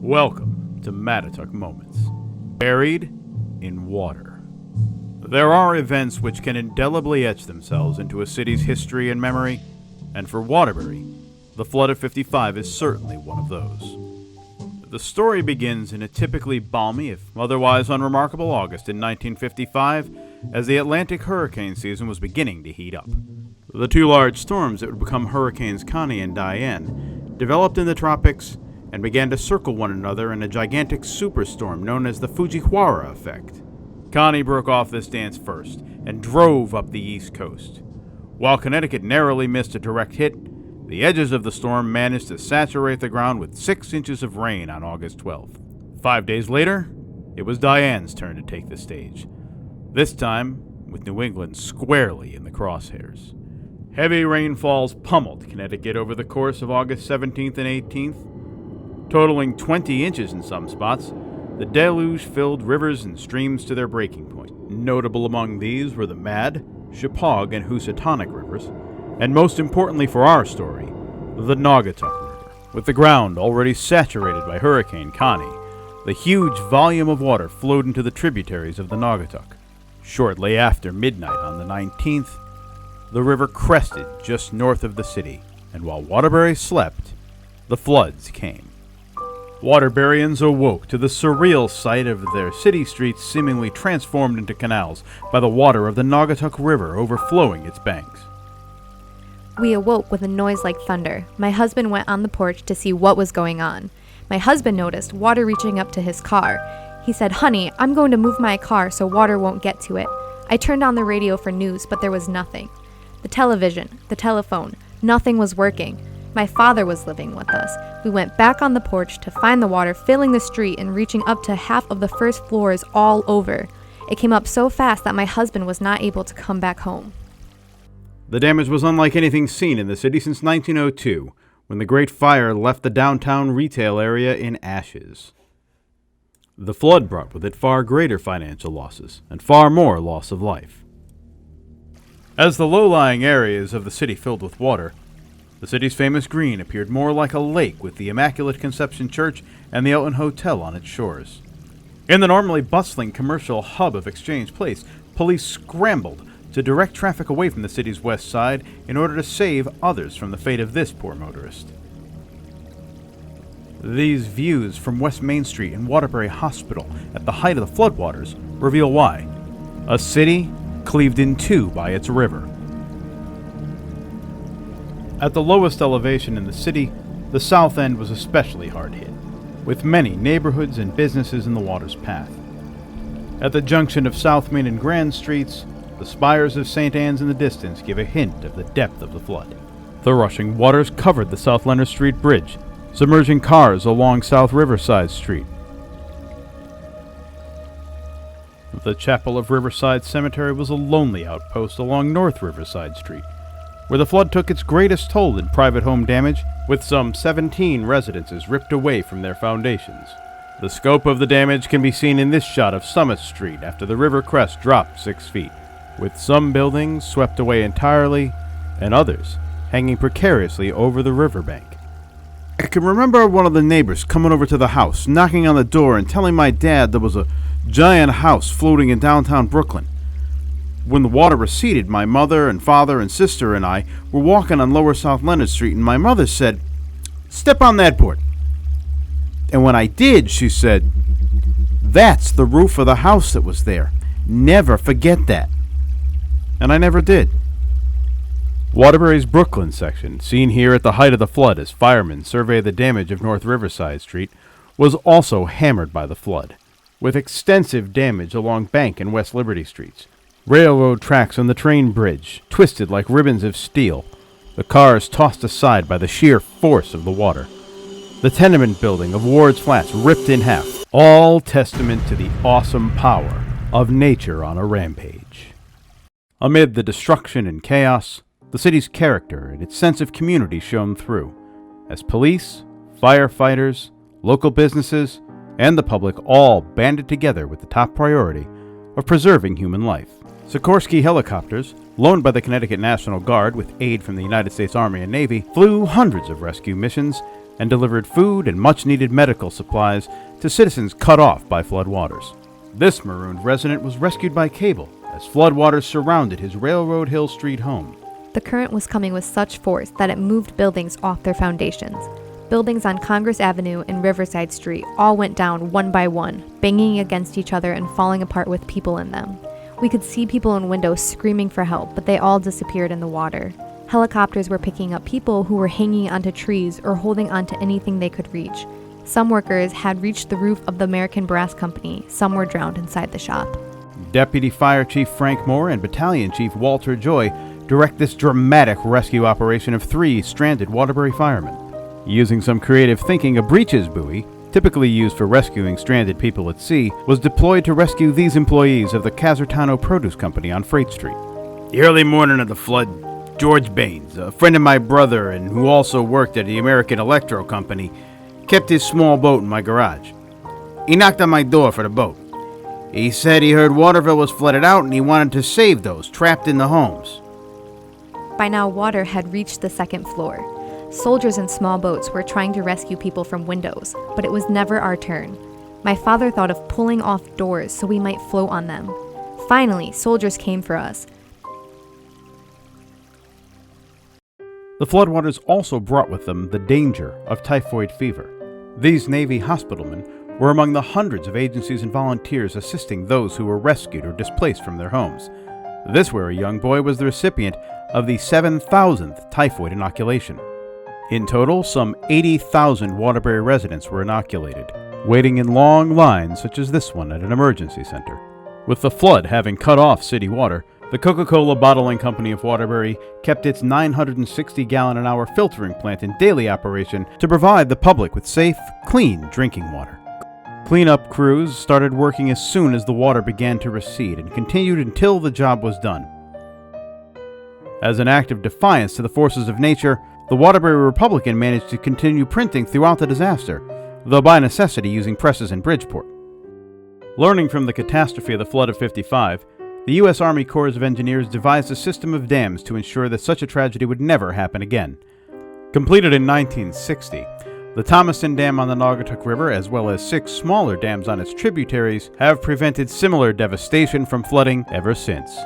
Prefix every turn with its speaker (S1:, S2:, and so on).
S1: Welcome to Mattatuck Moments. Buried in water. There are events which can indelibly etch themselves into a city's history and memory, and for Waterbury, the flood of '55 is certainly one of those. The story begins in a typically balmy, if otherwise unremarkable, August in 1955, as the Atlantic hurricane season was beginning to heat up. The two large storms that would become Hurricanes Connie and Diane developed in the tropics and began to circle one another in a gigantic superstorm known as the Fujiwara effect. Connie broke off this dance first and drove up the east coast. While Connecticut narrowly missed a direct hit, the edges of the storm managed to saturate the ground with 6 inches of rain on August 12th. 5 days later, it was Diane's turn to take the stage, this time with New England squarely in the crosshairs. Heavy rainfalls pummeled Connecticut over the course of August 17th and 18th. Totaling 20 inches in some spots, the deluge filled rivers and streams to their breaking point. Notable among these were the Mad, Chepaug, and Housatonic rivers, and most importantly for our story, the Naugatuck River. With the ground already saturated by Hurricane Connie, the huge volume of water flowed into the tributaries of the Naugatuck. Shortly after midnight on the 19th, the river crested just north of the city, and while Waterbury slept, the floods came. Waterburyans awoke to the surreal sight of their city streets seemingly transformed into canals by the water of the Naugatuck River overflowing its banks.
S2: We awoke with a noise like thunder. My husband went on the porch to see what was going on. My husband noticed water reaching up to his car. He said, "Honey, I'm going to move my car so water won't get to it." I turned on the radio for news, but there was nothing. The television, the telephone, nothing was working. My father was living with us. We went back on the porch to find the water filling the street and reaching up to half of the first floors all over. It came up so fast that my husband was not able to come back home.
S1: The damage was unlike anything seen in the city since 1902, when the Great Fire left the downtown retail area in ashes. The flood brought with it far greater financial losses and far more loss of life. As the low-lying areas of the city filled with water, the city's famous green appeared more like a lake with the Immaculate Conception Church and the Alton Hotel on its shores. In the normally bustling commercial hub of Exchange Place, police scrambled to direct traffic away from the city's west side in order to save others from the fate of this poor motorist. These views from West Main Street and Waterbury Hospital at the height of the floodwaters reveal why. A city cleaved in two by its river. At the lowest elevation in the city, the south end was especially hard hit, with many neighborhoods and businesses in the water's path. At the junction of South Main and Grand Streets, the spires of St. Anne's in the distance give a hint of the depth of the flood. The rushing waters covered the South Leonard Street Bridge, submerging cars along South Riverside Street. The Chapel of Riverside Cemetery was a lonely outpost along North Riverside Street, where the flood took its greatest toll in private home damage, with some 17 residences ripped away from their foundations. The scope of the damage can be seen in this shot of Summit Street after the river crest dropped 6 feet, with some buildings swept away entirely and others hanging precariously over the riverbank. I can remember one of the neighbors coming over to the house, knocking on the door and telling my dad there was a giant house floating in downtown Brooklyn. When the water receded, my mother and father and sister and I were walking on Lower South Leonard Street, and my mother said, "Step on that board." And when I did, she said, "That's the roof of the house that was there. Never forget that." And I never did. Waterbury's Brooklyn section, seen here at the height of the flood as firemen survey the damage of North Riverside Street, was also hammered by the flood, with extensive damage along Bank and West Liberty Streets. Railroad tracks on the train bridge twisted like ribbons of steel, the cars tossed aside by the sheer force of the water. The tenement building of Ward's Flats ripped in half, all testament to the awesome power of nature on a rampage. Amid the destruction and chaos, the city's character and its sense of community shone through, as police, firefighters, local businesses, and the public all banded together with the top priority of preserving human life. Sikorsky helicopters, loaned by the Connecticut National Guard with aid from the United States Army and Navy, flew hundreds of rescue missions and delivered food and much-needed medical supplies to citizens cut off by floodwaters. This marooned resident was rescued by cable as floodwaters surrounded his Railroad Hill Street home.
S2: The current was coming with such force that it moved buildings off their foundations. Buildings on Congress Avenue and Riverside Street all went down one by one, banging against each other and falling apart with people in them. We could see people in windows screaming for help, but they all disappeared in the water. Helicopters were picking up people who were hanging onto trees or holding onto anything they could reach. Some workers had reached the roof of the American Brass Company. Some were drowned inside the shop.
S1: Deputy Fire Chief Frank Moore and Battalion Chief Walter Joy direct this dramatic rescue operation of 3 stranded Waterbury firemen. Using some creative thinking, a breeches buoy, typically used for rescuing stranded people at sea, was deployed to rescue these employees of the Casertano Produce Company on Freight Street. The early morning of the flood, George Baines, a friend of my brother and who also worked at the American Electro Company, kept his small boat in my garage. He knocked on my door for the boat. He said he heard Waterville was flooded out and he wanted to save those trapped in the homes.
S2: By now, water had reached the 2nd floor. Soldiers in small boats were trying to rescue people from windows, but it was never our turn. My father thought of pulling off doors so we might float on them. Finally, soldiers came for us.
S1: The floodwaters also brought with them the danger of typhoid fever. These Navy hospitalmen were among the hundreds of agencies and volunteers assisting those who were rescued or displaced from their homes. This wary young boy was the recipient of the 7,000th typhoid inoculation. In total, some 80,000 Waterbury residents were inoculated, waiting in long lines such as this one at an emergency center. With the flood having cut off city water, the Coca-Cola Bottling Company of Waterbury kept its 960-gallon-an-hour filtering plant in daily operation to provide the public with safe, clean drinking water. Cleanup crews started working as soon as the water began to recede and continued until the job was done. As an act of defiance to the forces of nature, the Waterbury Republican managed to continue printing throughout the disaster, though by necessity using presses in Bridgeport. Learning from the catastrophe of the flood of '55, the U.S. Army Corps of Engineers devised a system of dams to ensure that such a tragedy would never happen again. Completed in 1960, the Thomaston Dam on the Naugatuck River, as well as 6 smaller dams on its tributaries, have prevented similar devastation from flooding ever since.